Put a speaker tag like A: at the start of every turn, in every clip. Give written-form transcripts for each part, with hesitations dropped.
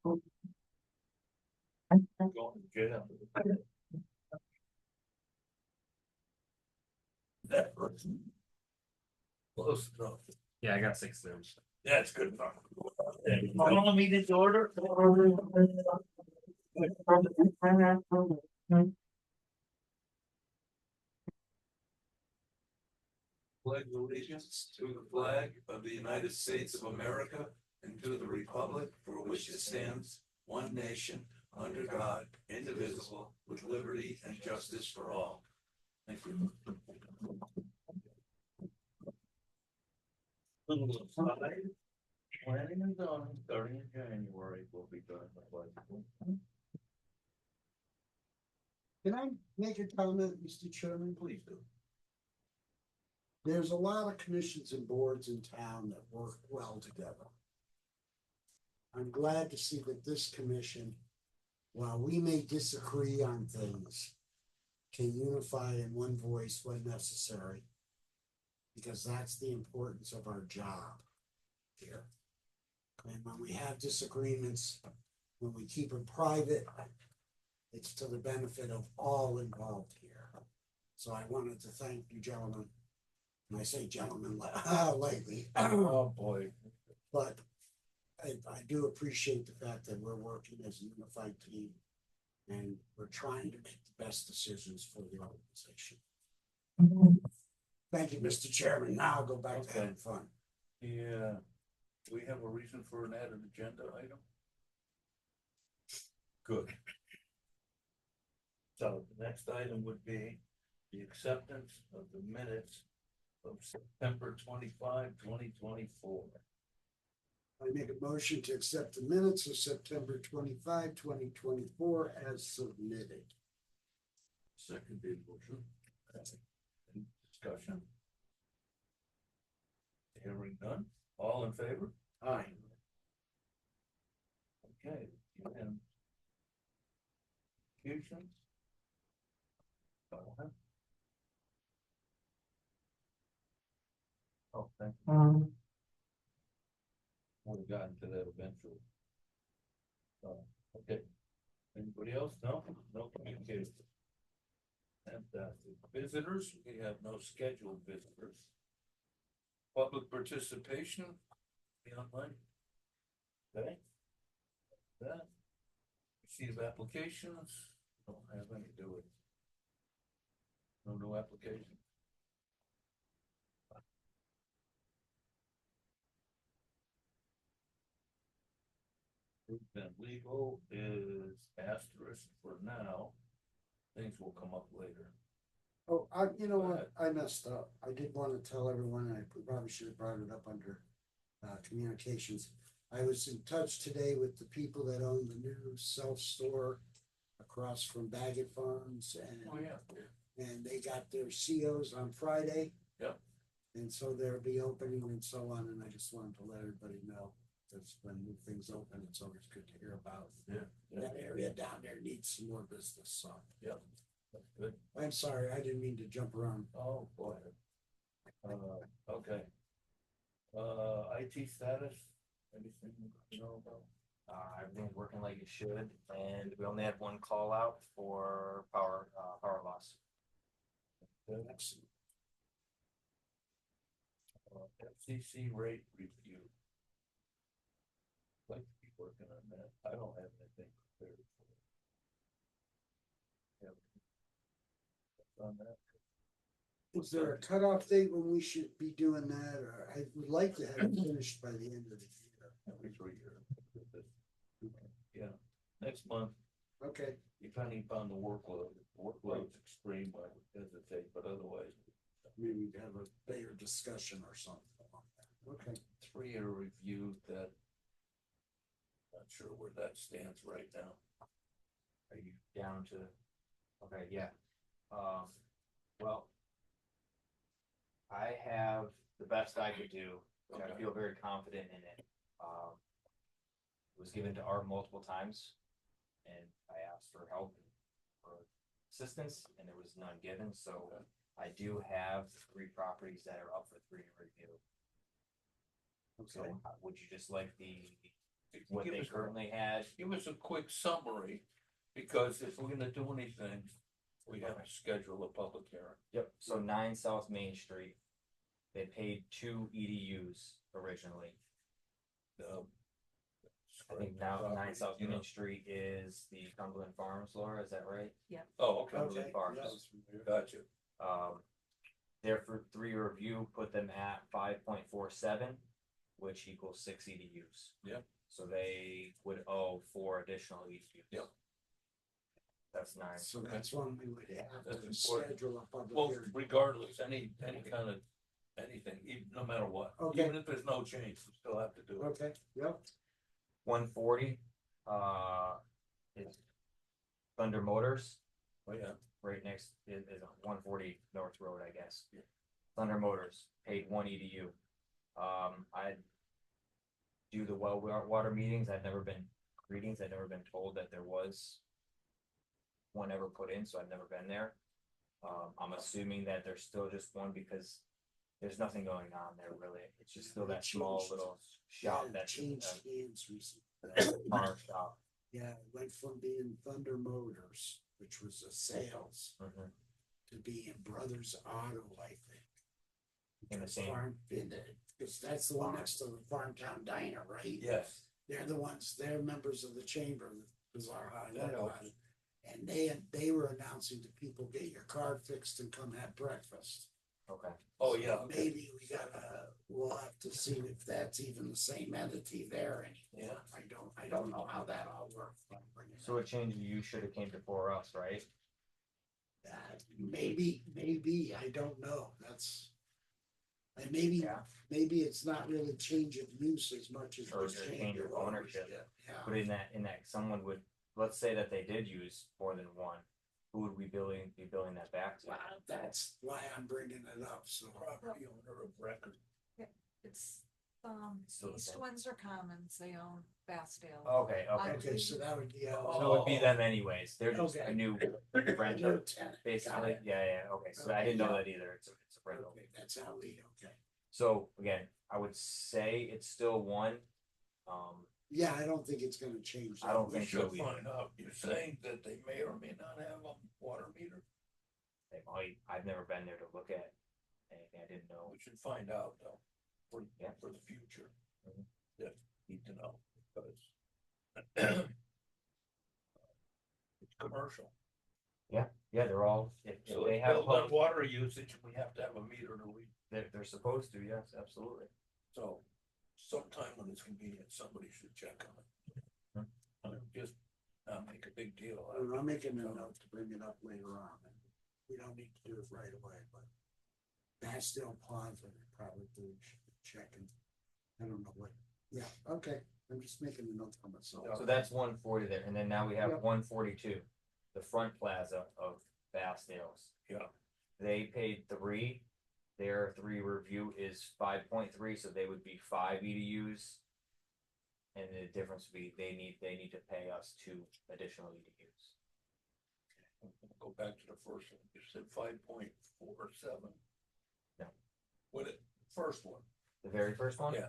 A: Going to jail. That person. Close enough.
B: Yeah, I got 6 there.
A: That's good enough. Call meeting's order. Pledge allegiance to the flag of the United States of America and to the republic for which it stands, one nation, under God, indivisible, with liberty and justice for all. Thank you. Little aside, planning and zoning starting in January will be done.
C: Can I make a comment, Mr. Chairman?
A: Please do.
C: There's a lot of commissions and boards in town that work well together. I'm glad to see that this commission, while we may disagree on things, can unify in one voice when necessary, because that's the importance of our job here. And when we have disagreements, when we keep it private, it's to the benefit of all involved here. So I wanted to thank you, gentlemen. And I say gentlemen lately.
A: Oh, boy.
C: But I do appreciate the fact that we're working as a unified team and we're trying to make the best decisions for the organization. Thank you, Mr. Chairman. Now I'll go back to having fun.
A: Yeah. Do we have a reason for an added agenda item? Good. So the next item would be the acceptance of the minutes of September 25, 2024.
C: I make a motion to accept the minutes of September 25, 2024 as submitted.
A: Seconded motion. Any discussion? Hearing none. All in favor?
C: Aye.
A: Okay. And executions. Oh, thank you. Would have gotten to that eventually. Okay. Anybody else? No? No communication. Fantastic. Visitors, we have no scheduled visitors. Public participation, be online. Okay. That. Receive applications, don't have any, do it. No new application. Then legal is asterisk for now. Things will come up later.
C: Oh, you know what? I messed up. I did want to tell everyone, and I probably should have brought it up under communications. I was in touch today with the people that own the new self-store across from Baggett Farms, and they got their COs on Friday.
A: Yep.
C: And so they'll be opening and so on, and I just wanted to let everybody know that's when new things open, it's always good to hear about.
A: Yeah.
C: That area down there needs some more business, so.
A: Yeah, that's good.
C: I'm sorry, I didn't mean to jump around.
A: Oh, boy. Okay. IT status, anything you know about?
B: Everything's working like it should, and we only had one call out for power loss.
A: Excellent. FCC rate review. Like to be working on that. I don't have anything prepared for it. On that.
C: Is there a cutoff date when we should be doing that, or I would like to have it finished by the end of the year?
A: Every 3 years. Yeah, next month,
C: Okay,
A: depending upon the workload. If the workload's extreme, I would hesitate, but otherwise.
C: maybe we can have a bigger discussion or something. Okay.
A: 3-year review that. Not sure where that stands right now.
B: Are you down to? Okay, yeah. Well, I have the best I could do, which I feel very confident in it. It was given to Art multiple times, and I asked for help and for assistance, and there was none given. So I do have 3 properties that are up for 3-year review. So
A: Okay.
B: would you just like
A: Give
B: what they
A: us-
B: currently had?
A: Give us a quick summary, because if we're gonna do anything, we have to schedule a public hearing.
B: Yep, so 9 South Main Street, they paid 2 EDUs originally. I think now 9 South Main Street is the Cumberland Farms, Laura, is that right?
A: Oh, okay.
B: Cumberland Farms.
A: Gotcha.
B: Their for 3 review put them at 5.47, which equals 6 EDUs.
A: Yep.
B: So they would owe 4 additional EDUs.
A: Yep.
B: That's 9.
C: So that's one we would have
A: That's
C: to
A: important.
C: schedule a public
A: Well,
C: hearing.
A: regardless, any kind of, anything, even, no matter what,
C: Okay.
A: even if there's no change, we still have to do it.
C: Okay, yep,
B: 140, is Thunder Motors.
A: Oh, yeah.
B: Right next is 140 North Road, I guess.
A: Yeah.
B: Thunder Motors paid 1 EDU. I do the well water meetings. I've never been told that there was one ever put in, so I've never been there. I'm assuming that there's still just one because there's nothing going on there really. It's just still that small
C: Changed.
B: little
C: yeah,
B: shop
C: it
B: that's
C: changed hands recently.
B: car shop.
C: Yeah, it went from being Thunder Motors, which was a sales,
B: Mhm.
C: to being Brothers Auto, I think.
B: In the same.
C: Because that's the one next to the Farmtown Diner, right?
A: Yes.
C: They're the ones, they're members of the chamber, bizarre how I
A: That
C: know about
A: helps.
C: it. And they were announcing to people, get your car fixed and come have breakfast.
B: Okay.
A: Oh, yeah. Okay.
C: Maybe we'll have to see if that's even the same entity there anymore.
A: Yeah.
C: I don't know how that all works.
B: So a change you should have came before us, right?
C: Maybe, I don't know, and
B: Yeah.
C: maybe it's not really change of use as much as
B: Or
C: just
B: is it
C: change of ownership. Yeah,
B: But in that, someone would, let's say that they did use more than one, who would we be billing that back to?
C: well, that's why I'm bringing it up, so.
A: Property owner of record.
D: It's,
B: Still the
D: East
B: same.
D: Windsor Commons, they own Bassdale.
B: Okay,
C: Okay, so that would be.
B: So it would be them anyways, they're just
C: Okay.
B: a new friend,
C: New tenant, got
B: basically,
C: it.
B: yeah, okay, so I didn't know that either, it's a rental.
C: Okay, that's how okay.
B: So again, I would say it's still one,
C: Yeah, I don't think it's gonna change.
B: I don't
A: We
B: think
A: should
B: so either.
A: find out. You're saying that they may or may not have a water meter?
B: They might, I've never been there to look at anything, I didn't know.
A: We should find out though,
B: Yeah.
A: for the future.
B: Mhm.
A: Yeah, need to know, because it's commercial.
B: Yeah, they're all, if
A: So
B: they
A: it's
B: have,
A: built on water usage, we have to have a meter to read.
B: they're supposed to, yes, absolutely.
A: So sometime when it's convenient, somebody should check on it.
B: Hmm.
A: Just not make a big deal out of
C: And
A: it.
C: I'm making a note to bring it up later on, and we don't need to do it right away, but. Bassdale Plaza, probably should be checking. I don't know what, yeah, okay, I'm just making a note for myself.
B: So that's 140 there, and then now we have
C: Yep.
B: 142, the front plaza of Bassdale's.
A: Yeah.
B: They paid 3, their 3 review is 5.3, so they would be 5 EDUs. And the difference would be they need to pay us 2 additional EDUs.
A: Go back to the first one, you said 5.47.
B: No.
A: What first one?
B: The very first one?
A: Yeah.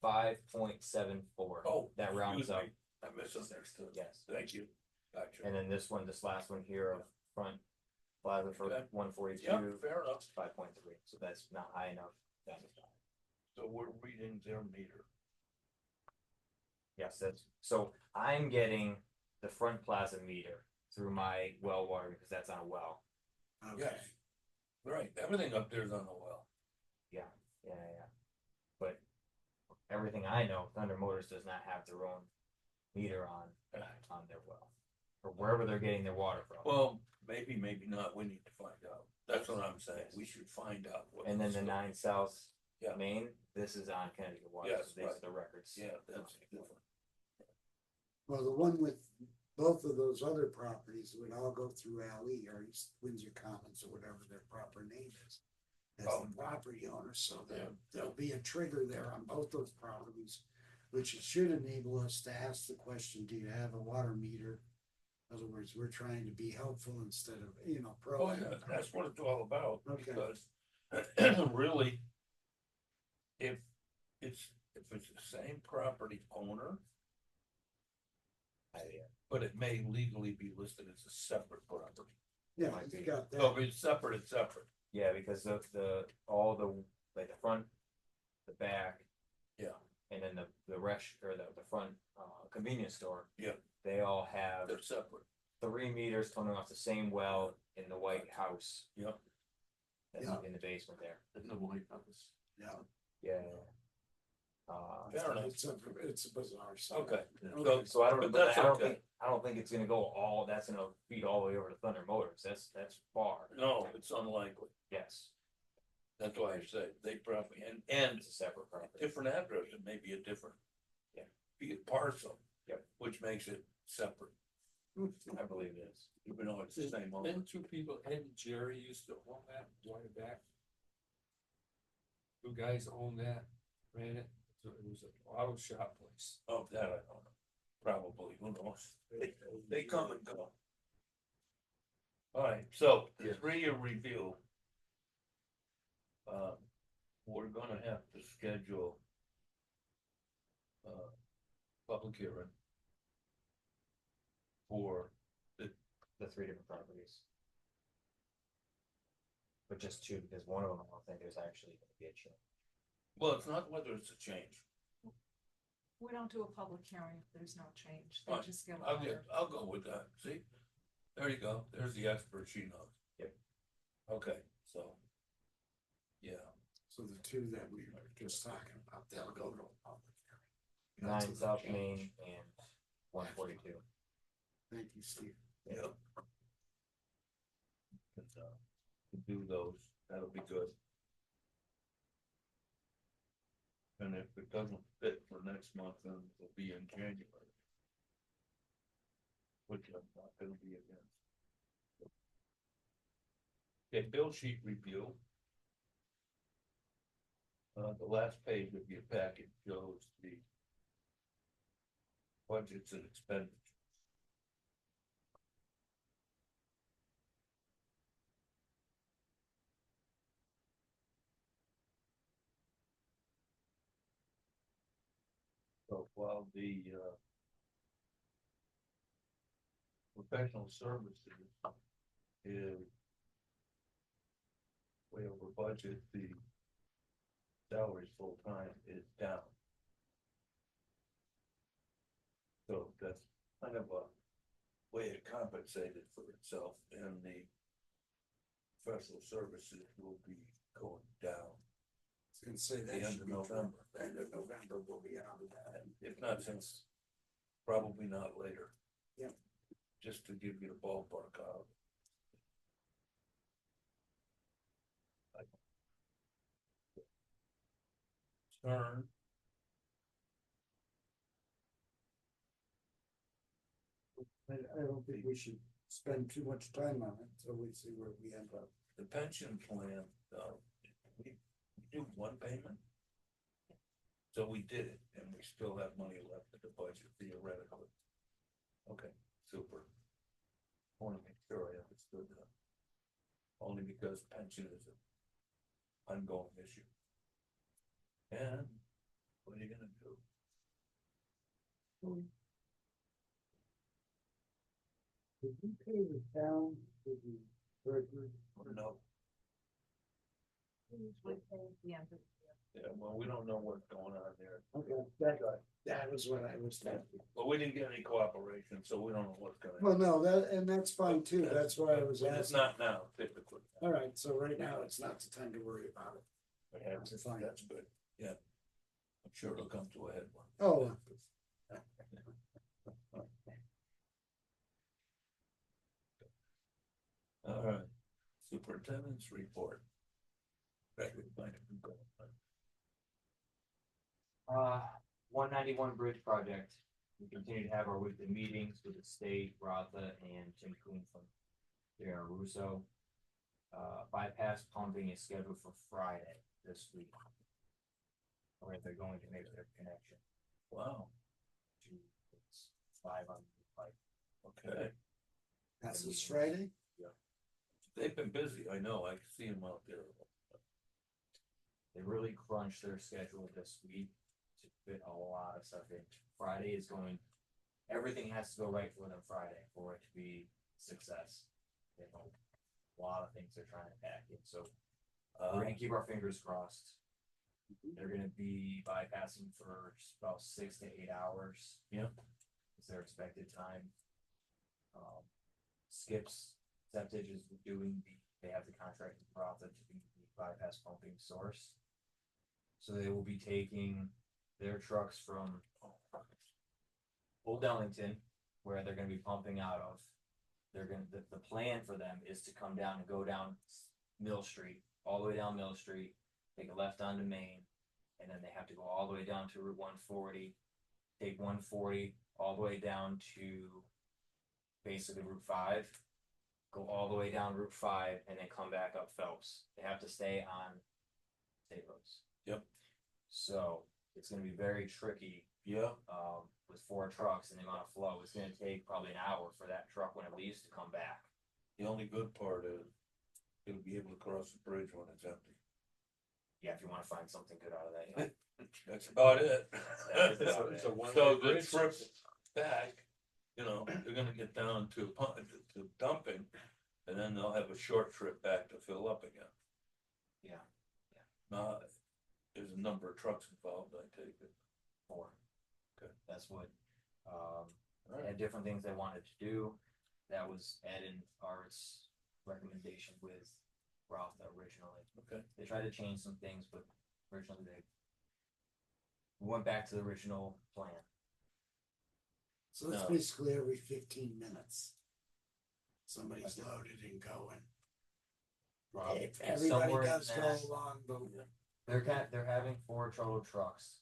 B: 5.74.
A: Oh,
B: That rounds
A: excuse
B: up.
A: me. I misunderstood.
B: Yes.
A: Thank you. Gotcha.
B: And then this last one here of front plaza for
A: Okay.
B: 142,
A: Yeah, fair enough.
B: 5.3. So that's not high enough.
A: So we're reading their meter.
B: Yes, so I'm getting the front plaza meter through my well water because that's on a well.
C: Okay,
A: Yes. Right, everything up there's on the well.
B: Yeah. But everything I know, Thunder Motors does not have their own meter on their well. Or wherever they're getting their water from.
A: Well, maybe not, we need to find out. That's what I'm saying, we should find out. what
B: And then
A: this
B: the
A: is.
B: 9 South
A: Yeah.
B: Main, this is on Connecticut Water,
A: Yes,
B: so these
A: right.
B: are the records.
A: Yeah, that's different.
C: well, the one with both of those other properties would all go through LE or East Windsor Commons or whatever their proper name is. As
A: Oh.
C: the property owner, so there'll be a trigger there on both those properties. Which it should enable us to ask the question, do you have a water meter? In other words, we're trying to be helpful instead of,
A: Oh, yeah,
C: proactive.
A: that's what it's all about,
C: Okay.
A: because really, if it's if it's the same property owner,
B: I,
A: but it may legally be listed as a separate property.
C: Yeah,
B: Might
C: you
B: be.
C: got
A: So if
C: that.
A: it's separate, it's separate.
B: yeah, because all the, like the front, the back,
A: Yeah,
B: and then the rest, or the front, convenience store.
A: Yeah.
B: They all have
A: they're separate.
B: 3 meters coming off the same well in the White House.
A: Yep.
B: That's
C: Yeah.
B: in the basement there.
A: In the White House.
C: Yeah.
B: Yeah.
A: Fair enough.
C: It's a bizarre. site.
A: Okay.
C: Okay.
B: So I don't,
A: But
B: but
A: that's
B: I don't
A: okay.
B: think, I don't think it's gonna go all, that's gonna feed all the way over to Thunder Motors. That's far.
A: No, it's unlikely.
B: Yes,
A: That's why I say they probably, and
B: it's a separate property.
A: different address, it may be a different.
B: Yeah.
A: Be a parcel.
B: Yep.
A: Which makes it separate,
B: I believe it is.
A: even though it's the same owner.
E: Didn't two people, Ed and Jerry used to own that way back? Two guys owned that, ran it, so it was an auto shop place.
A: Oh, that I don't know, probably, who knows? They come and go. All right, so
B: Yeah.
A: 3-year review. We're gonna have to schedule public hearing for
B: The 3 different properties. But just 2, because one of them, I don't think there's actually gonna be a change.
A: well, it's not whether it's a change.
D: We don't do a public hearing if there's no change. They
A: Fine.
D: just get a letter.
A: I'll go with that, see? There you go, there's the expert, she knows.
B: Yep.
A: Okay, so. Yeah,
C: So the two that we were just talking about, they'll go to a public hearing.
B: 9
C: That's a
B: South
C: change.
B: Main and 142.
C: Thank you, Steve.
A: yeah. And, do those, that'll be good. And if it doesn't fit for next month, then it'll be in January. Which I'm not gonna be against. Okay, bill sheet review. The last page of your packet shows the budgets and expenditures. So while the professional services is way over budget, the salaries full-time is down. So that's kind of a way it compensated for itself, and the professional services will be going down.
C: I was gonna say
A: The
C: that
A: end
C: should
A: of
C: be
A: November.
C: the end of November will be out of that.
A: If not since, probably not later.
C: Yep.
A: Just to give you the ballpark out. Turn.
C: I don't think we should spend too much time on it until we see where we end up.
A: The pension plan, we do one payment. So we did it, and we still have money left in the budget theoretically. Okay, super. I wanna make sure I understood that. Only because pension is an ongoing issue. And what are you gonna do?
C: Did you pay the town for the treasury?
A: Or no?
D: We usually pay at the end of the year.
A: Yeah, well, we don't know what's going on there.
C: Okay, that was what I was thinking.
A: But we didn't get any cooperation, so we don't know what's gonna
C: Well,
A: happen.
C: no, and that's fine too. That's why I was
A: It's
C: asking.
A: not now, typically.
C: All right, so right now it's not the time to worry about it.
A: Yeah,
C: That's fine.
A: That's good, yeah. I'm sure it'll come to a head one.
C: Oh.
A: All right, superintendent's report. Right, we might have been going.
B: 191 bridge project. We continue to have our weekly meetings with the state, Rotha, and Jim Coon from J.R. Russo. Bypass pumping is scheduled for Friday this week. Or if they're going to make their connection
A: Wow,
B: to it's 5 on the pipe.
A: okay,
C: That's this Friday?
A: they've been busy, I know, I see them out there.
B: They really crunched their schedule this week, to fit a lot of stuff in. Friday is going, everything has to go right for them Friday for it to be success. You know, a lot of things they're trying to pack in, so we're gonna keep our fingers crossed. They're gonna be bypassing for just about 6 to 8 hours.
A: Yep.
B: Is their expected time. Skips Septage is doing they have the contract with Rotha to be the bypass pumping source. So they will be taking their trucks from Old Ellington, where they're gonna be pumping out of. They're gonna, the plan for them is to come down and go down Mill Street, all the way down Mill Street, take a left onto Main, and then they have to go all the way down to Route 140, take 140 all the way down to basically Route 5, go all the way down Route 5, and then come back up Phelps. They have to stay on state roads.
A: Yep.
B: So it's gonna be very tricky,
A: Yeah,
B: with 4 trucks and the amount of flow. It's gonna take probably an hour for that truck when it leaves to come back.
A: the only good part is you'll be able to cross the bridge when it's empty.
B: Yeah, if you wanna find something good out of that, yeah.
A: That's about it.
B: That's about it.
E: It's a one-way
A: So the
E: bridge.
A: trip back, you know, they're gonna get down to dumping, and then they'll have a short trip back to fill up again.
B: Yeah,
A: There's a number of trucks involved, I take it.
B: 4.
A: Okay.
B: That's what, they had different things they wanted to do. That was Ed and Art's recommendation with Rotha originally.
A: Okay.
B: They tried to change some things, but originally we went back to the original plan.
C: So it's
A: No.
C: basically every 15 minutes. Somebody's loaded and going. If everybody
B: Somewhere in
C: does go
B: that.
C: along, but
B: They're having 4 total trucks.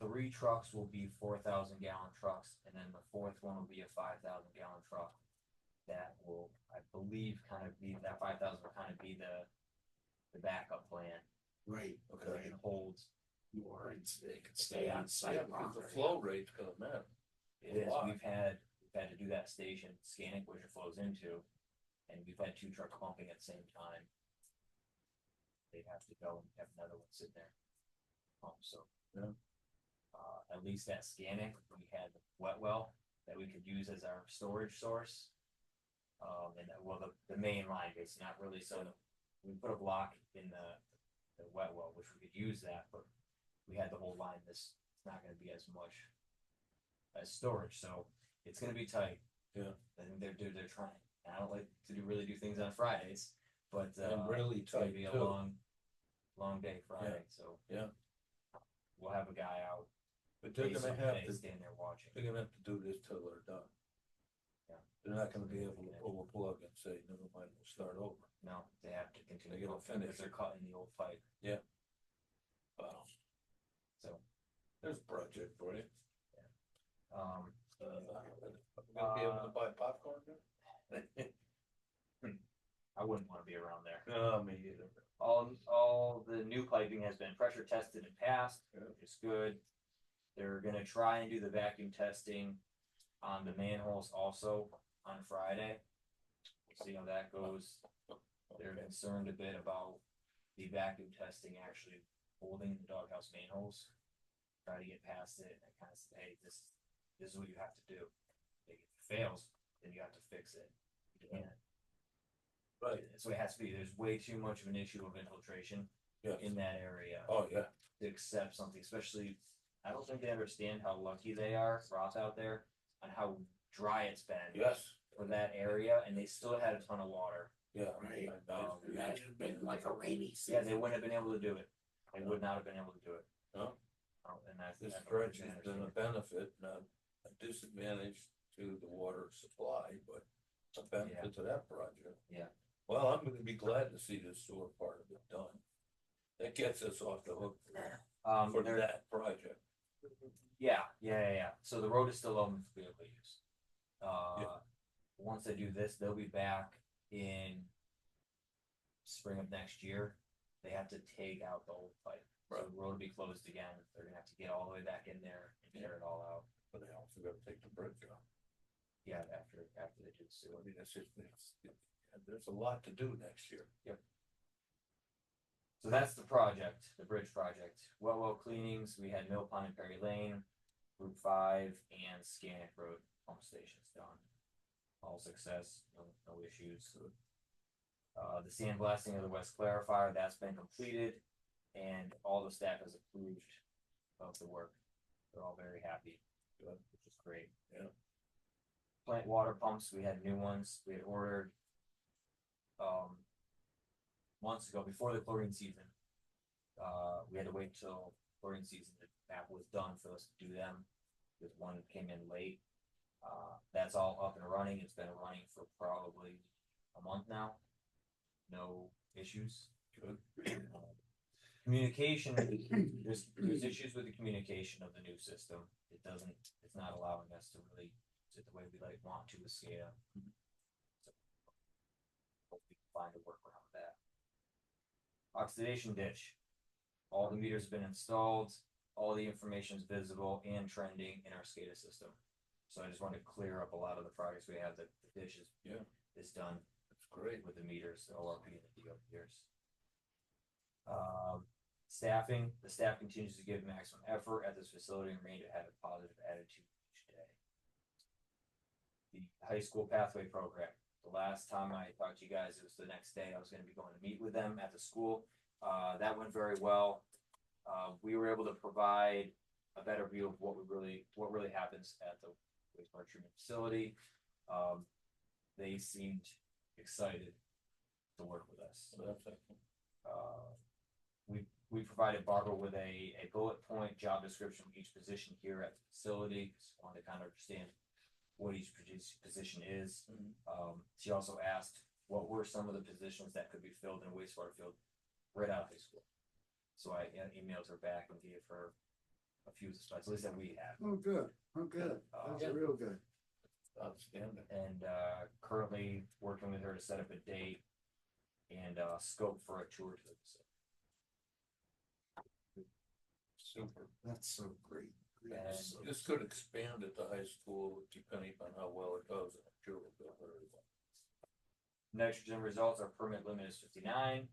B: 3 trucks will be 4,000 gallon trucks, and then the 4th one will be a 5,000 gallon truck. That will, I believe, kind of be that 5,000 will kind of be the backup plan.
C: right,
B: Because it can hold.
C: more, and they could stay on
A: Yeah,
C: site
A: because
C: longer.
A: the flow rate's gonna matter.
B: It is.
A: Why?
B: We've had to do that station, Scannick, which it flows into, and we've had 2 trucks pumping at the same time. They'd have to go and have another one sitting there. So.
A: Yeah.
B: At least at Scannick, we had wet well that we could use as our storage source. And the main line, basically, not really, so we put a block in the wet well, which we could use that, but we had the whole line, it's not gonna be as much as storage, so it's gonna be tight.
A: Yeah.
B: I think they're trying. I don't like to really do things on Fridays, but,
A: And really
B: it's gonna
A: tight
B: be a
A: too.
B: long day Friday, so.
A: Yeah.
B: We'll have a guy out,
A: But they're
B: based
A: gonna
B: on
A: have
B: day,
A: to,
B: stand there watching.
A: they're gonna have to do this till they're done.
B: Yeah.
A: They're not gonna be able to pull a plug and say, never mind, we'll start over.
B: No, they have to continue.
A: They gotta
B: going
A: finish.
B: because they're cutting the old pipe,
A: Wow.
B: so,
A: There's a project for you.
B: um,
A: We're gonna be able to buy popcorn there?
B: I wouldn't wanna be around there.
A: No, me either.
B: All the new piping has been pressure tested and passed,
A: Yeah.
B: which is good. They're gonna try and do the vacuum testing on the manholes also on Friday. We'll see how that goes. They're concerned a bit about the vacuum testing actually holding the doghouse manholes. Try to get past it and kind of say, hey, this is what you have to do. If it fails, then you have to fix it. You can't.
A: Right.
B: That's what it has to be. There's way too much of an issue of infiltration
A: Yes.
B: in that area
A: Oh, yeah.
B: to accept something, especially, I don't think they understand how lucky they are, Ross out there, on how dry it's been
A: Yes.
B: for that area, and they still had a ton of water.
A: Yeah.
C: Right.
A: I-
C: That had been like a rainy
B: Yeah,
C: season.
B: they wouldn't have been able to do it. They would not have been able to do it.
A: No.
B: And that's.
A: This
B: that's what
A: stretch
B: they
A: has been a
B: understand.
A: benefit, not a disadvantage to the water supply, but a benefit to that project.
B: Yeah.
A: Well, I'm gonna be glad to see this sewer part of it done. That gets us off the hook for
B: They're-
A: that project.
B: Yeah. So the road is still open for vehicle use.
A: Yeah.
B: Once they do this, they'll be back in spring of next year. They have to take out the old pipe. So
A: Right.
B: the road will be closed again. They're gonna have to get all the way back in there and tear it all out.
A: But they also gotta take the bridge off.
B: Yeah, after they do the
A: So
B: sewer.
A: I mean, there's a lot to do next year.
B: Yep. So that's the project, the bridge project. Well cleanings, we had Mill Pond and Perry Lane, Route 5, and Scannick Road pump stations done. All success, no issues. The sandblasting of the West Clarifier, that's been completed, and all the staff has approved of the work. They're all very happy, which is great.
A: Yeah.
B: Plant water pumps, we had new ones, we had ordered months ago, before the chlorine season. We had to wait till chlorine season, the map was done for us to do them, because one came in late. That's all up and running, it's been running for probably a month now. No issues.
A: Good.
B: Communication, there's issues with the communication of the new system. It's not allowing us to really sit the way we want to with SCADA. So, hope we can find a workaround with that. Oxidation ditch. All the meters have been installed, all the information is visible and trending in our SCADA system. So I just wanted to clear up a lot of the progress we have, that the ditch is done.
A: That's great.
B: With the meters, the ORP and the DO meters. Staffing, the staff continues to give maximum effort at this facility and remain to have a positive attitude each day. The high school pathway program, the last time I talked to you guys, it was the next day I was gonna be going to meet with them at the school. That went very well. We were able to provide a better view of what really happens at the wastewater treatment facility. They seemed excited to work with us.
A: So that's excellent.
B: We provided Barbara with a bullet point job description of each position here at the facility. Just wanted to kind of understand what each position is. She also asked what were some of the positions that could be filled in a wastewater field right out of high school. So I emailed her back and gave her a few spots, at least that we have.
C: Oh, good, oh, good, that's real good.
A: Outstanding.
B: And currently working with her to set up a date and scope for a tour to the facility.
A: Super.
C: That's so great.
B: And
A: This could expand at the high school depending on how well it goes. I'm sure it will go very well.
B: nitrogen results, our permit limit is 59.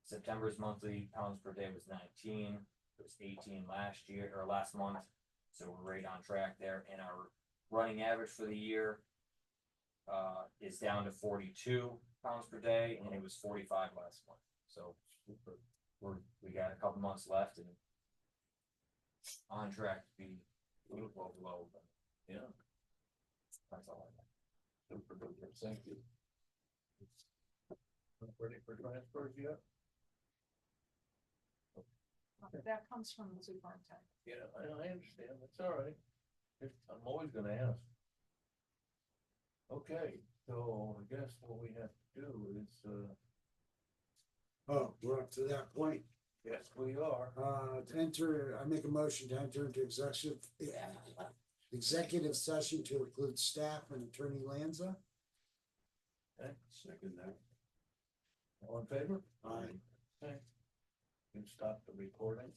B: September's monthly pounds per day was 19. It was 18 last month. So we're right on track there. And our running average for the year is down to 42 pounds per day, and it was 45 last month. So we got a couple months left and on track to be a little below. But
A: Yeah.
B: that's all I got.
A: Super duper. Thank you. Not ready for transfers yet?
D: That comes from the superintendent.
A: Yeah, I understand. That's all right. I'm always gonna ask. Okay, so I guess what we have to do is,
C: Oh, we're up to that point.
A: yes, we are.
C: I make a motion to enter into executive session to include staff and Attorney Lanza.
A: Okay, second that. All in favor?
C: Aye.
A: Okay. You can stop the recording.